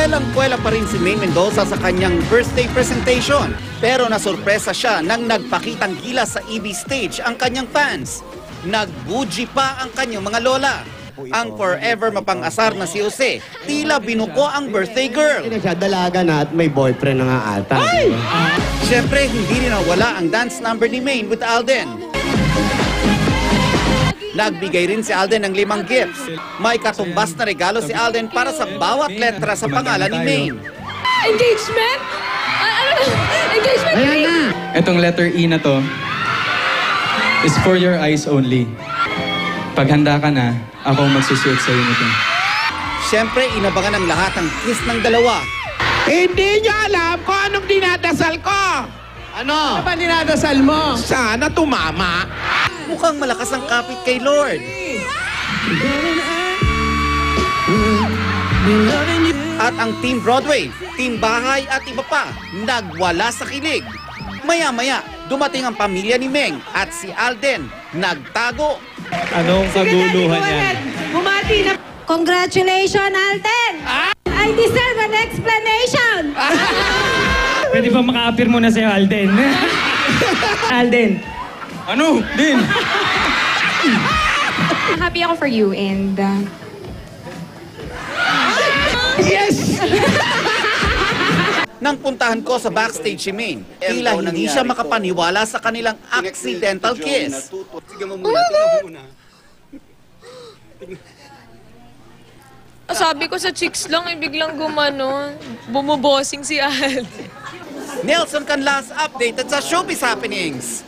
Kuwelang-kuwela pa rin si Maine Mendoza sa kanyang birthday presentation. Pero nasurpresa siya nang nagpakitang gilas sa EB stage ang kanyang fans. Nagbuji pa ang kanyang mga lola. Ang forever mapang-asar na si Jose, tila binuko ang birthday girl. Siya dalaga na at may boyfriend na nga ata. Siyempre, hindi rin nawala ang dance number ni Maine with Alden. Nagbigay rin si Alden ng 5 gifts. May katumbas na regalo si Alden para sa bawat letra sa pangalan ni Maine. Engagement? Engagement ring? Etong letter E na to is for your eyes only. Pag handa ka na, ako magsusuot sa'yo nito. Siyempre, inabangan ng lahat ang kiss ng dalawa. Hindi niyo alam kung anong dinadasal ko. Ano? Ano ba dinadasal mo? Sana tumama. Mukhang malakas ang kapit kay Lord. At ang Team Broadway, Team Bahay at iba pa, nagwala sa kilig. Maya-maya, dumating ang pamilya ni Meng at si Alden, nagtago. Anong kaguluhan yan? Bumati na. Congratulations, Alden! I deserve an explanation! Pwede ba maka-appear muna sa'yo, Alden? Alden. Ano? Din? Happy ako for you and... Yes! Nang puntahan ko sa backstage si Maine, tila hindi siya makapaniwala sa kanilang accidental kiss. Sabi ko sa chicks lang, biglang gumano. Bumubosing si Alden. Nelson Canlas updated sa Showbiz Happenings.